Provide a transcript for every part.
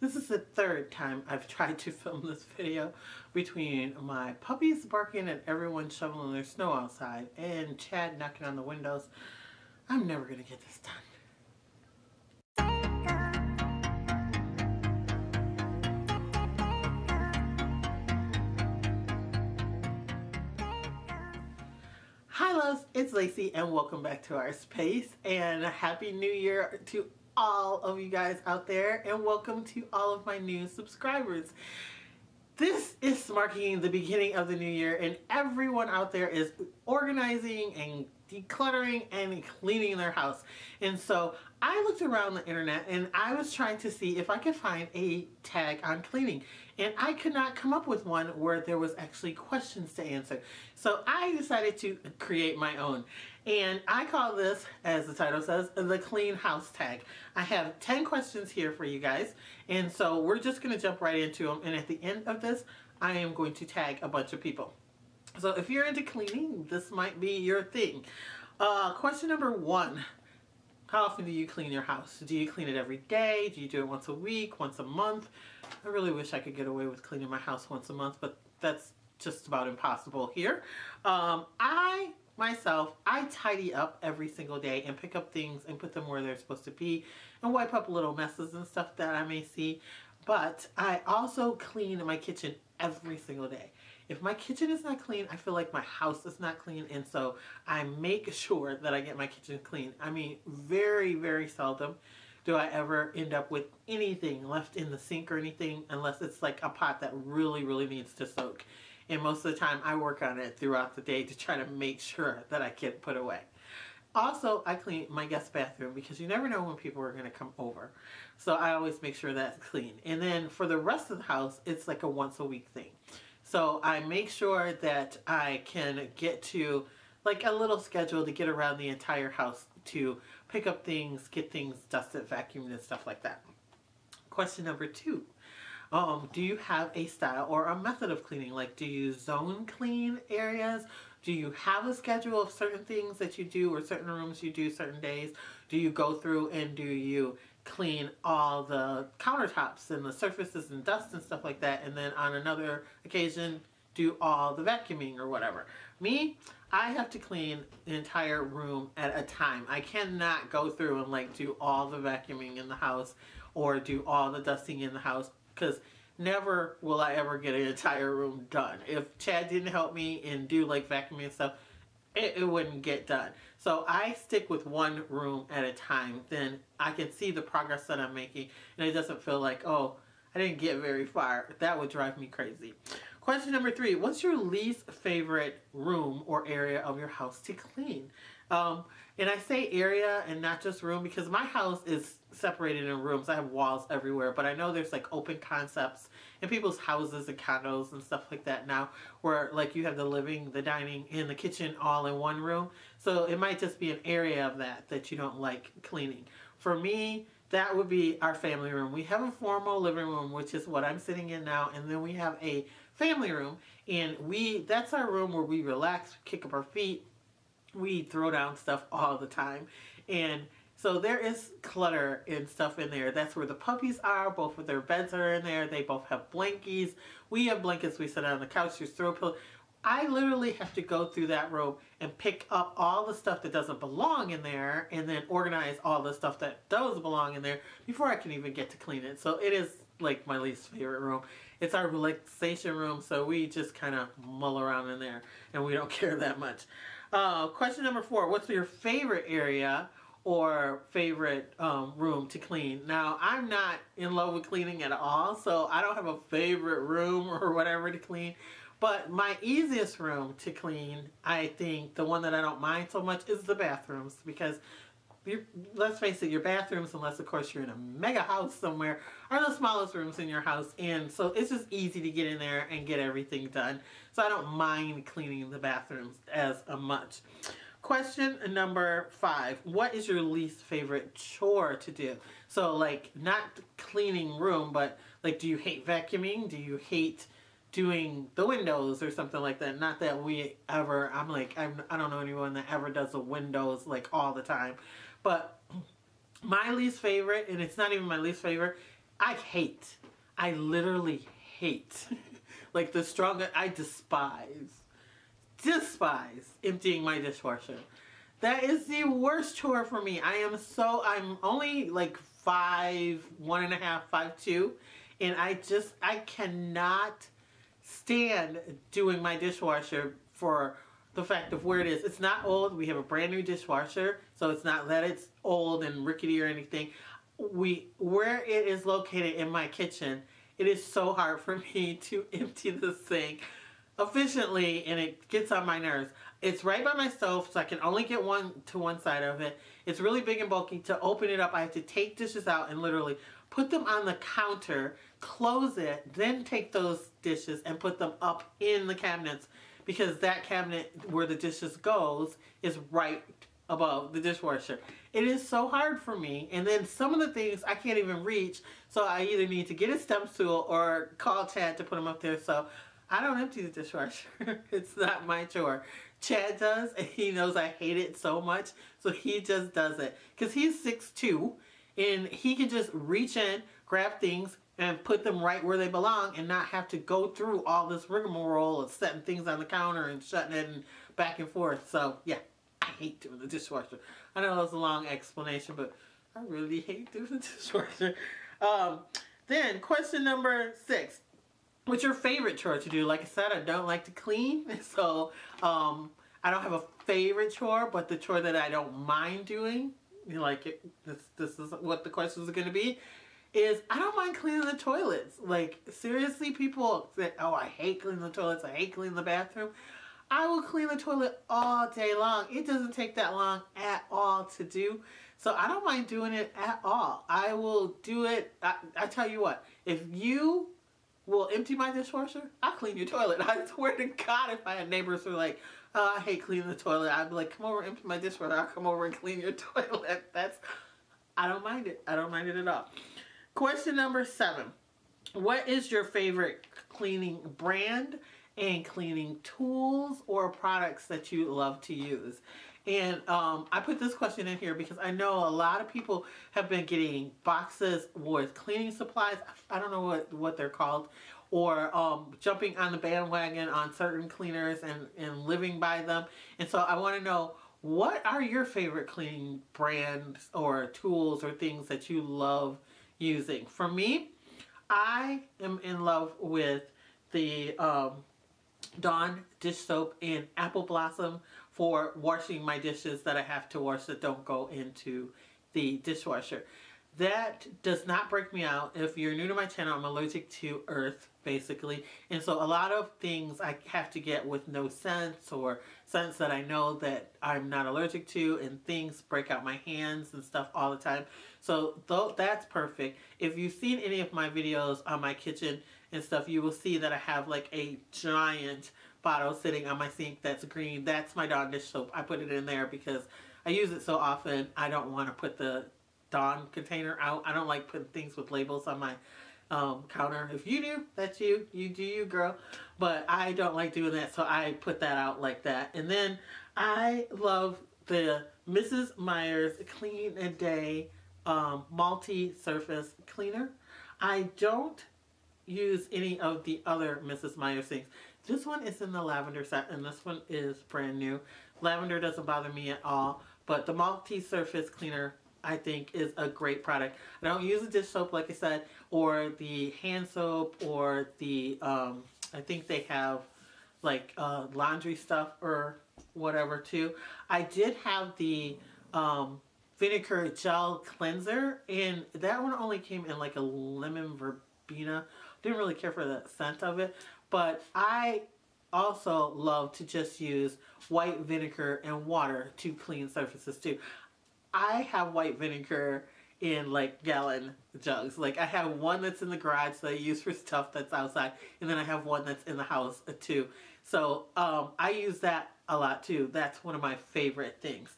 This is the third time I've tried to film this video between my puppies barking and everyone shoveling their snow outside and Chad knocking on the windows. I'm never going to get this done. Hi loves, it's Lacey and welcome back to our space, and a happy new year to all of you guys out there, and welcome to all of my new subscribers. This is marking the beginning of the new year and everyone out there is organizing and decluttering and cleaning their house. And so I looked around the internet and I was trying to see if I could find a tag on cleaning, and I could not come up with one where there was actually questions to answer. So I decided to create my own, and I call this, as the title says, the clean house tag. I have 10 questions here for you guys, and so we're just going to jump right into them, and at the end of this I am going to tag a bunch of people. So if you're into cleaning, this might be your thing. Question number 1. How often do you clean your house? Do you clean it every day? Do you do it once a week, once a month? I really wish I could get away with cleaning my house once a month, but that's just about impossible here. I tidy up every single day and pick up things and put them where they're supposed to be and wipe up little messes and stuff that I may see. But I also clean my kitchen every single day. If my kitchen is not clean, I feel like my house is not clean, and so I make sure that I get my kitchen clean. I mean, very, very seldom do I ever end up with anything left in the sink or anything, unless it's like a pot that really, really needs to soak. And most of the time I work on it throughout the day to try to make sure that I get put away. Also, I clean my guest bathroom because you never know when people are going to come over. So I always make sure that's clean. And then for the rest of the house, it's like a once a week thing. So I make sure that I can get to like a little schedule to get around the entire house to pick up things, get things dusted, vacuumed, and stuff like that. Question number 2. Do you have a style or a method of cleaning? Like, do you zone clean areas? Do you have a schedule of certain things that you do, or certain rooms you do certain days? Do you go through and do you clean all the countertops and the surfaces and dust and stuff like that, and then on another occasion do all the vacuuming or whatever? Me, I have to clean the entire room at a time. I cannot go through and like do all the vacuuming in the house or do all the dusting in the house, because never will I ever get an entire room done. If Chad didn't help me and do like vacuuming and stuff, it wouldn't get done. So I stick with one room at a time. Then I can see the progress that I'm making, and it doesn't feel like, oh, I didn't get very far. That would drive me crazy. Question number 3. What's your least favorite room or area of your house to clean? And I say area and not just room because my house is separated in rooms. I have walls everywhere, but I know there's like open concepts in people's houses and condos and stuff like that now, where like you have the living, the dining, and the kitchen all in one room. So it might just be an area of that you don't like cleaning. For me, that would be our family room. We have a formal living room, which is what I'm sitting in now, and then we have a family room, and that's our room where we relax, kick up our feet, we throw down stuff all the time. And so there is clutter and stuff in there. That's where the puppies are. Both of their beds are in there. They both have blankies. We have blankets. We sit on the couch. There's throw pillow. I literally have to go through that room and pick up all the stuff that doesn't belong in there, and then organize all the stuff that does belong in there before I can even get to clean it. So it is like my least favorite room. It's our relaxation room, so we just kind of mull around in there and we don't care that much. Question number 4. What's your favorite area or favorite room to clean? Now, I'm not in love with cleaning at all, so I don't have a favorite room or whatever to clean. But my easiest room to clean, I think, the one that I don't mind so much, is the bathrooms, because let's face it, your bathrooms, unless of course you're in a mega house somewhere, are the smallest rooms in your house, and so it's just easy to get in there and get everything done. So I don't mind cleaning the bathrooms as much. Question number 5. What is your least favorite chore to do? So like, not cleaning room, but like, do you hate vacuuming? Do you hate doing the windows or something like that? Not that we ever, I don't know anyone that ever does the windows like all the time. But my least favorite, and it's not even my least favorite, I literally hate, like the strongest, I despise emptying my dishwasher. That is the worst chore for me. I'm only like 1.5, 5'2", and I cannot stand doing my dishwasher for the fact of where it is. It's not old. We have a brand new dishwasher, so it's not that it's old and rickety or anything. Where it is located in my kitchen, it is so hard for me to empty this thing efficiently, and it gets on my nerves. It's right by my stove, so I can only get one side of it. It's really big and bulky. To open it up, I have to take dishes out and literally put them on the counter, close it, then take those dishes and put them up in the cabinets, because that cabinet where the dishes goes is right above the dishwasher. It is so hard for me, and then some of the things I can't even reach, so I either need to get a step stool or call Chad to put them up there. So I don't empty the dishwasher. It's not my chore. Chad does, and he knows I hate it so much, so he just does it. Because he's 6'2", and he can just reach in, grab things, and put them right where they belong, and not have to go through all this rigmarole of setting things on the counter and shutting it and back and forth. So, yeah, I hate doing the dishwasher. I know that was a long explanation, but I really hate doing the dishwasher. Then, question number 6. What's your favorite chore to do? Like I said, I don't like to clean, so I don't have a favorite chore, but the chore that I don't mind doing, this is what the questions are going to be, is I don't mind cleaning the toilets. Like, seriously, people say, oh, I hate cleaning the toilets, I hate cleaning the bathroom. I will clean the toilet all day long. It doesn't take that long at all to do. So I don't mind doing it at all. I will do it. I tell you what, if you will empty my dishwasher, I'll clean your toilet. I swear to God, if I had neighbors who were like, oh, I hate cleaning the toilet, I'd be like, come over and empty my dishwasher. I'll come over and clean your toilet. I don't mind it. I don't mind it at all. Question number 7. What is your favorite cleaning brand and cleaning tools or products that you love to use? And I put this question in here because I know a lot of people have been getting boxes with cleaning supplies. I don't know what they're called. Or jumping on the bandwagon on certain cleaners and living by them. And so I want to know, what are your favorite cleaning brands or tools or things that you love using? For me, I am in love with the Dawn dish soap in Apple Blossom for washing my dishes that I have to wash that don't go into the dishwasher. That does not break me out. If you're new to my channel, I'm allergic to earth, basically. And so a lot of things I have to get with no scents, or scents that I know that I'm not allergic to, and things break out my hands and stuff all the time. So that's perfect. If you've seen any of my videos on my kitchen and stuff, you will see that I have like a giant bottle sitting on my sink that's green. That's my Dawn dish soap. I put it in there because I use it so often. I don't want to put the Dawn container out. I don't like putting things with labels on my counter. If you do, that's you. You do you, girl. But I don't like doing that, so I put that out like that. And then I love the Mrs. Meyer's Clean a Day multi-surface cleaner. I don't use any of the other Mrs. Meyer's things. This one is in the lavender set, and this one is brand new. Lavender doesn't bother me at all, but the multi-surface cleaner, I think, is a great product. I don't use a dish soap, like I said, or the hand soap, or the, I think they have like laundry stuff or whatever too. I did have the vinegar gel cleanser, and that one only came in like a lemon verbena. Didn't really care for the scent of it, but I also love to just use white vinegar and water to clean surfaces too. I have white vinegar in like gallon jugs. Like I have one that's in the garage that I use for stuff that's outside, and then I have one that's in the house too. So I use that a lot too. That's one of my favorite things.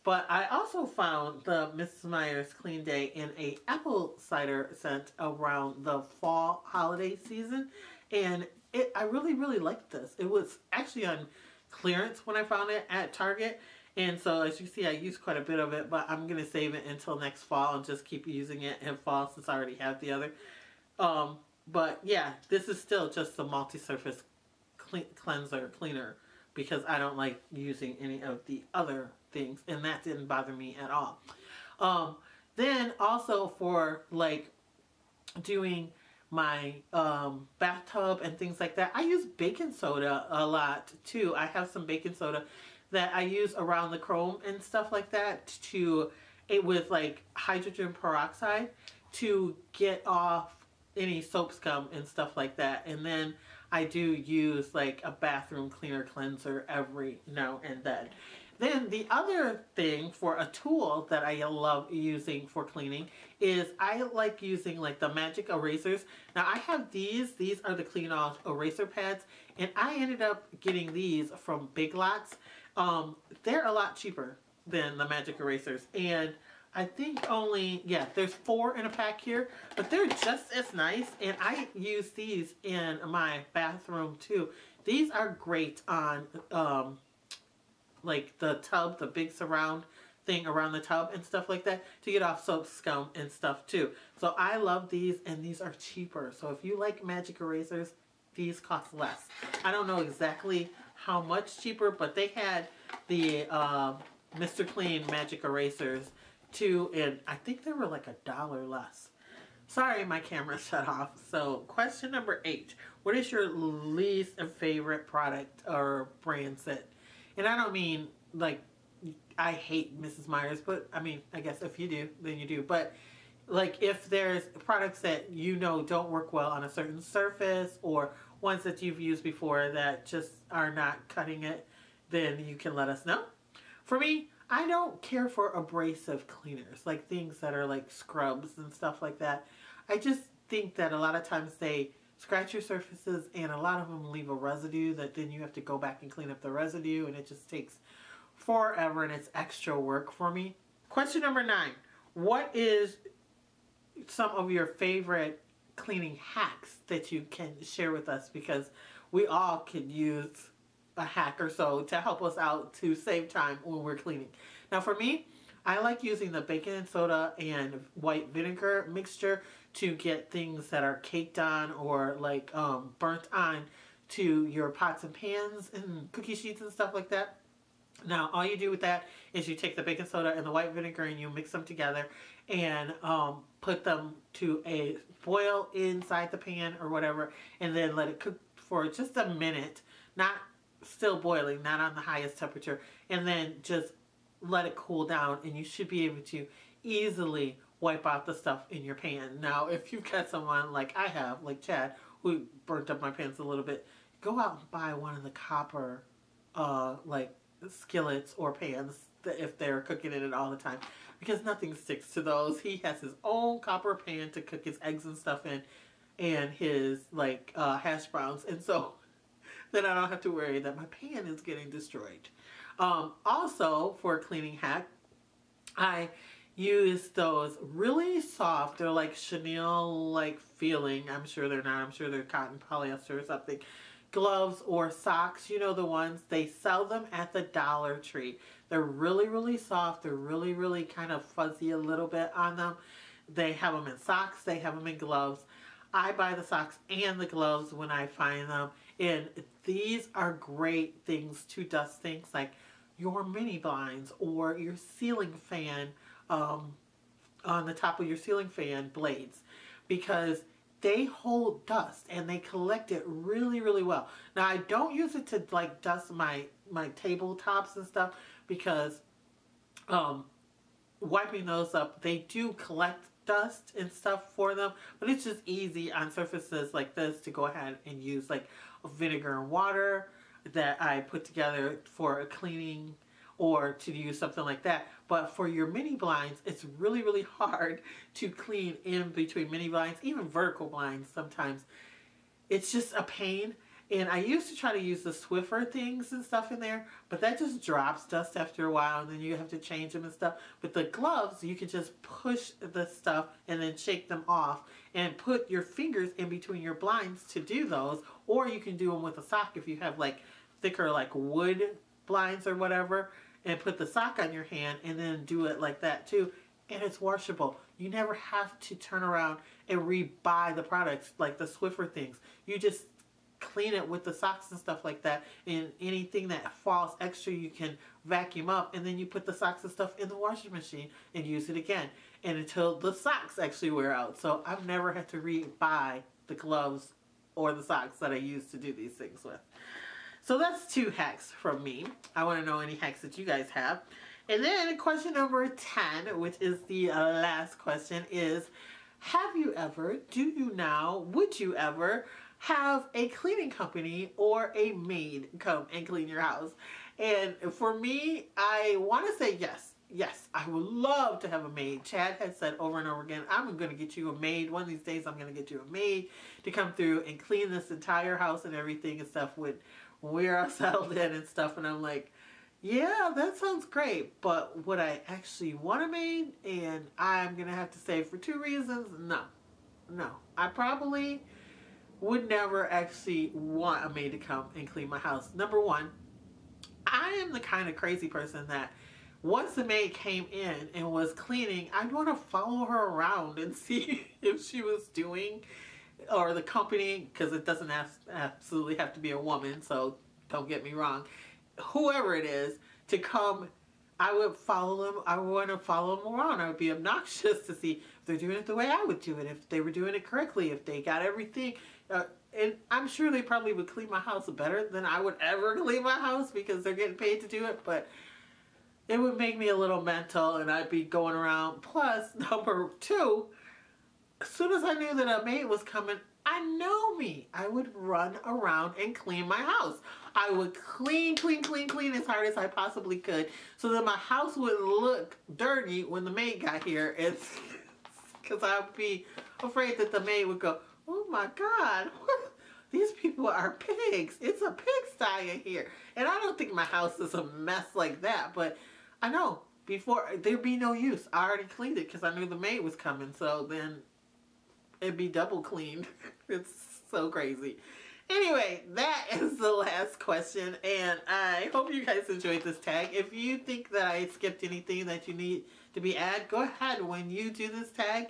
But I also found the Mrs. Meyer's Clean Day in a apple cider scent around the fall holiday season, and I really liked this. It was actually on clearance when I found it at Target, And so as you see, I use quite a bit of it, but I'm going to save it until next fall and just keep using it in fall since I already have the other. But yeah, this is still just a multi-surface cleaner because I don't like using any of the other things, and that didn't bother me at all. Then also for like doing my bathtub and things like that, I use baking soda a lot too. I have some baking soda that I use around the chrome and stuff like that with like hydrogen peroxide to get off any soap scum and stuff like that. And then I do use like a bathroom cleanser every now and then. Then the other thing for a tool that I love using for cleaning is I like using like the magic erasers. Now I have these are the Clean Off eraser pads, and I ended up getting these from Big Lots. They're a lot cheaper than the magic erasers, and I think there's 4 in a pack here, but they're just as nice, and I use these in my bathroom too. These are great on like the tub, the big surround thing around the tub and stuff like that to get off soap scum and stuff too. So I love these, and these are cheaper. So if you like magic erasers, these cost less. I don't know exactly how much cheaper, but they had the Mr. Clean magic erasers too, and I think they were like $1 less. Sorry, my camera shut off. So question number 8. What is your least favorite product or brand set? And I don't mean like I hate Mrs. Meyer's, but I mean, I guess if you do, then you do. But like if there's products that you know don't work well on a certain surface, or ones that you've used before that just are not cutting it, then you can let us know. For me, I don't care for abrasive cleaners, like things that are like scrubs and stuff like that. I just think that a lot of times they scratch your surfaces, and a lot of them leave a residue that then you have to go back and clean up the residue, and it just takes forever, and it's extra work for me. Question number 9. What is some of your favorite cleaning hacks that you can share with us? Because we all could use a hack or so to help us out to save time when we're cleaning. Now for me, I like using the baking soda and white vinegar mixture to get things that are caked on or like burnt on to your pots and pans and cookie sheets and stuff like that. Now all you do with that is you take the baking soda and the white vinegar and you mix them together and put them to a boil inside the pan or whatever, and then let it cook for just a minute, not still boiling, not on the highest temperature, and then just let it cool down, and you should be able to easily wipe out the stuff in your pan. Now, if you've got someone like I have, like Chad, who burnt up my pans a little bit, go out and buy one of the copper, like skillets or pans if they're cooking in it all the time, because nothing sticks to those. He has his own copper pan to cook his eggs and stuff in, and his like hash browns, and so then I don't have to worry that my pan is getting destroyed. Also, for a cleaning hack, I use those really soft, they're like chenille-like feeling, I'm sure they're not, I'm sure they're cotton polyester or something, gloves or socks, you know the ones, they sell them at the Dollar Tree. They're really, really soft, they're really, really kind of fuzzy a little bit on them. They have them in socks, they have them in gloves. I buy the socks and the gloves when I find them, and these are great things to dust things like your mini blinds or your ceiling fan, on the top of your ceiling fan blades, because they hold dust and they collect it really, really well. Now I don't use it to like dust my tabletops and stuff, because wiping those up, they do collect dust and stuff for them, but it's just easy on surfaces like this to go ahead and use like vinegar and water that I put together for a cleaning, or to use something like that. But for your mini blinds, it's really, really hard to clean in between mini blinds, even vertical blinds sometimes. It's just a pain. And I used to try to use the Swiffer things and stuff in there, but that just drops dust after a while, and then you have to change them and stuff. But the gloves, you can just push the stuff and then shake them off and put your fingers in between your blinds to do those. Or you can do them with a sock if you have like thicker like wood blinds or whatever, and put the sock on your hand and then do it like that too. And it's washable. You never have to turn around and re-buy the products like the Swiffer things. You just clean it with the socks and stuff like that, and anything that falls extra you can vacuum up, and then you put the socks and stuff in the washing machine and use it again, and until the socks actually wear out. So I've never had to re-buy the gloves or the socks that I use to do these things with. So that's 2 hacks from me. I want to know any hacks that you guys have. And then question number 10, which is the last question, is have you ever, do you now, would you ever have a cleaning company or a maid come and clean your house? And for me, I want to say yes. Yes, I would love to have a maid. Chad has said over and over again, I'm going to get you a maid. One of these days, I'm going to get you a maid to come through and clean this entire house and everything and stuff when we're all settled in and stuff. And I'm like, yeah, that sounds great. But would I actually want a maid? And I'm going to have to say for 2 reasons, no. No. I probably would never actually want a maid to come and clean my house. Number one, I am the kind of crazy person that once the maid came in and was cleaning, I'd want to follow her around and see if she was doing, or the company, because it doesn't absolutely have to be a woman, so don't get me wrong, whoever it is, to come, I would follow them. I would want to follow them around. I would be obnoxious to see if they're doing it the way I would do it, if they were doing it correctly, if they got everything. And I'm sure they probably would clean my house better than I would ever clean my house because they're getting paid to do it. But it would make me a little mental, and I'd be going around. Plus, number 2, as soon as I knew that a maid was coming, I know me. I would run around and clean my house. I would clean as hard as I possibly could so that my house would look dirty when the maid got here. It's because I would be afraid that the maid would go, oh my God, these people are pigs. It's a pigsty in here. And I don't think my house is a mess like that, but I know before there'd be no use. I already cleaned it because I knew the maid was coming, so then it'd be double cleaned. It's so crazy. Anyway, that is the last question, and I hope you guys enjoyed this tag. If you think that I skipped anything that you need to be added, go ahead when you do this tag,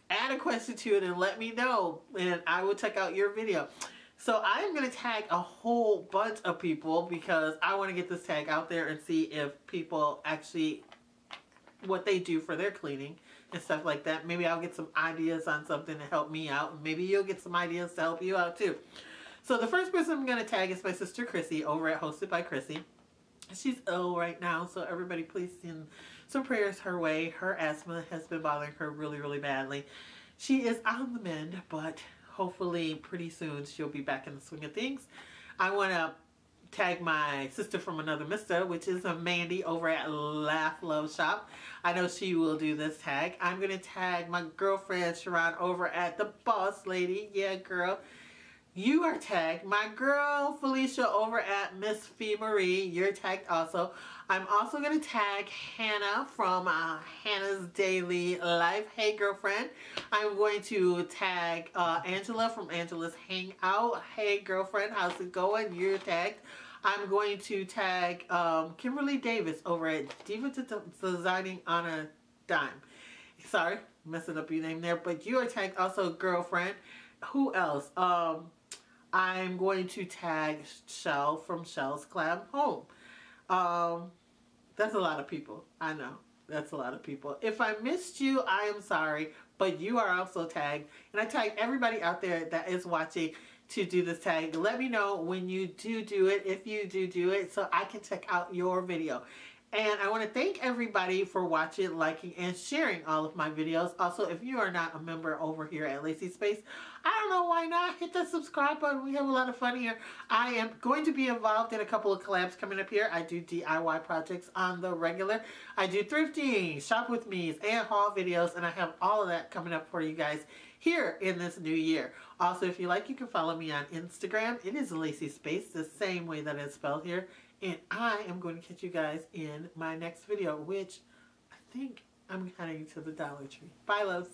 add a question to it and let me know, and I will check out your video. So I'm going to tag a whole bunch of people because I want to get this tag out there and see if people actually, what they do for their cleaning and stuff like that. Maybe I'll get some ideas on something to help me out. Maybe you'll get some ideas to help you out too. So the first person I'm going to tag is my sister Chrissy over at Hosted by Chrissy. She's ill right now, so everybody please send some prayers her way. Her asthma has been bothering her really, really badly. She is on the mend, but hopefully pretty soon she'll be back in the swing of things. I want to tag my sister from another mister, which is Mandy over at Laugh Love Shop. I know she will do this tag. I'm going to tag my girlfriend Sharon over at The Boss Lady. Yeah, girl. You are tagged. My girl Felicia over at Miss Fee Marie. You're tagged also. I'm also going to tag Hannah from Hannah's Daily Life. Hey, girlfriend. I'm going to tag Angela from Angela's Hangout. Hey, girlfriend. How's it going? You're tagged. I'm going to tag Kimberly Davis over at Diva Designing on a Dime. Sorry, messing up your name there. But you are tagged also, girlfriend. Who else? I'm going to tag Shell from Shell's Club Home. That's a lot of people. I know. That's a lot of people. If I missed you, I am sorry. But you are also tagged. And I tag everybody out there that is watching to do this tag. Let me know when you do it, if you do it, so I can check out your video. And I want to thank everybody for watching, liking, and sharing all of my videos. Also, if you are not a member over here at Lacey Space, I don't know why not. Hit the subscribe button. We have a lot of fun here. I am going to be involved in a couple of collabs coming up here. I do DIY projects on the regular. I do thrifting, shop with me's, and haul videos. And I have all of that coming up for you guys here in this new year. Also, if you like, you can follow me on Instagram. It is Lacey Space, the same way that it's spelled here. And I am going to catch you guys in my next video, which I think I'm heading to the Dollar Tree. Bye, loves.